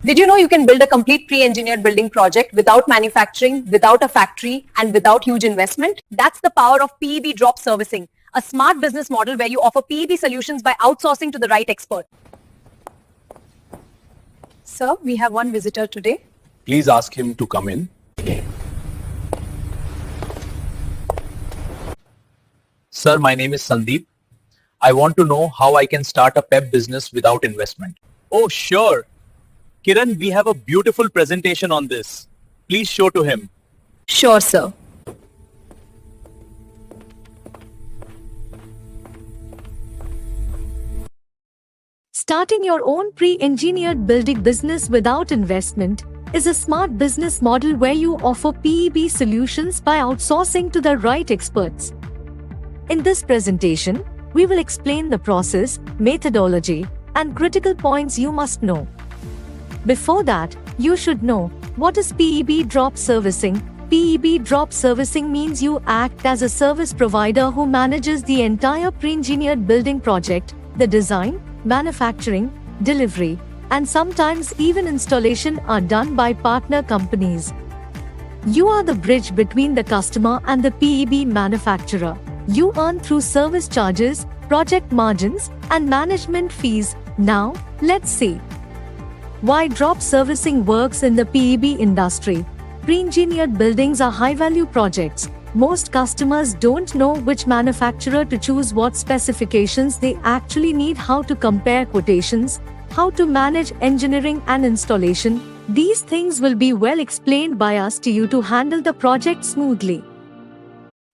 Did you know you can build a complete pre-engineered building project without manufacturing, without a factory, and without huge investment? That's the power of PEB Drop Servicing, a smart business model where you offer PEB solutions by outsourcing to the right expert. Sir, we have one visitor today. Please ask him to come in. Sir, my name is Sandeep. I want to know how I can start a PEB business without investment. Oh, sure. Kiran, we have a beautiful presentation on this. Please show to him. Sure, sir. Starting your own pre-engineered building business without investment is a smart business model where you offer PEB solutions by outsourcing to the right experts. In this presentation, we will explain the process, methodology, and critical points you must know. Before that, you should know what is PEB Drop Servicing. PEB Drop Servicing means you act as a service provider who manages the entire pre-engineered building project, the design, manufacturing, delivery, and sometimes even installation are done by partner companies. You are the bridge between the customer and the PEB manufacturer. You earn through service charges, project margins, and management fees. Now, let's see why drop servicing works in the PEB industry. Pre-engineered buildings are high-value projects. Most customers don't know which manufacturer to choose, what specifications they actually need, how to compare quotations, how to manage engineering and installation. These things will be well explained by us to you to handle the project smoothly.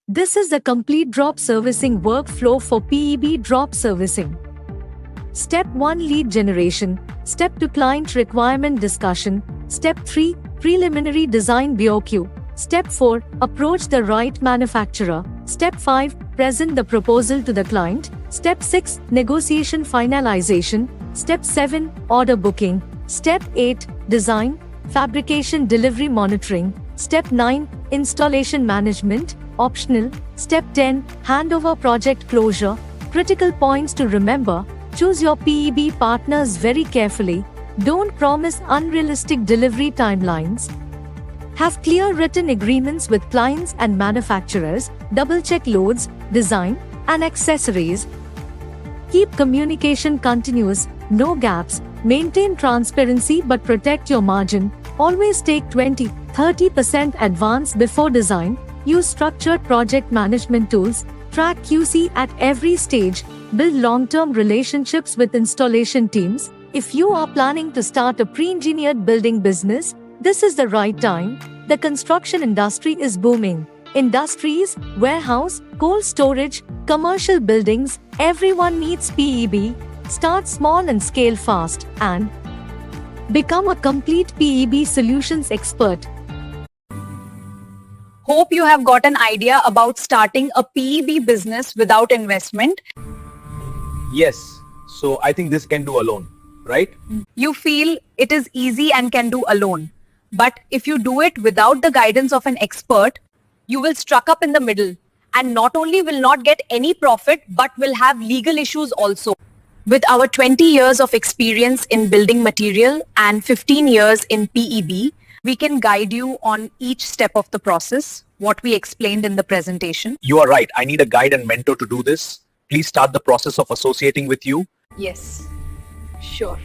This is the complete drop servicing workflow for PEB Drop Servicing. Step 1, lead generation. Step 2, client requirement discussion. Step 3, preliminary design BOQ. Step 4, approach the right manufacturer. Step 5, present the proposal to the client. Step 6, negotiation finalization. Step 7, order booking. Step 8, design, fabrication, delivery monitoring. Step 9, installation management, optional. Step 10, handover, project closure. Critical points to remember: choose your PEB partners very carefully. Don't promise unrealistic delivery timelines. Have clear written agreements with clients and manufacturers. Double-check loads, design, and accessories. Keep communication continuous, no gaps. Maintain transparency but protect your margin. Always take 20-30% advance before design. Use structured project management tools. Track QC at every stage. Build long-term relationships with installation teams. If you are planning to start a pre-engineered building business, this is the right time. The construction industry is booming. Industries, warehouse, cold storage, commercial buildings, everyone needs PEB. Start small and scale fast, and become a complete PEB solutions expert. Hope you have got an idea about starting a PEB business without investment. Yes, so I think this can do alone, right? You feel it is easy and can do alone. But if you do it without the guidance of an expert, you will stuck up in the middle and not only will not get any profit but will have legal issues also. With our 20 years of experience in building material and 15 years in PEB, we can guide you on each step of the process, what we explained in the presentation. You are right. I need a guide and mentor to do this. Please start the process of associating with you. Yes, sure.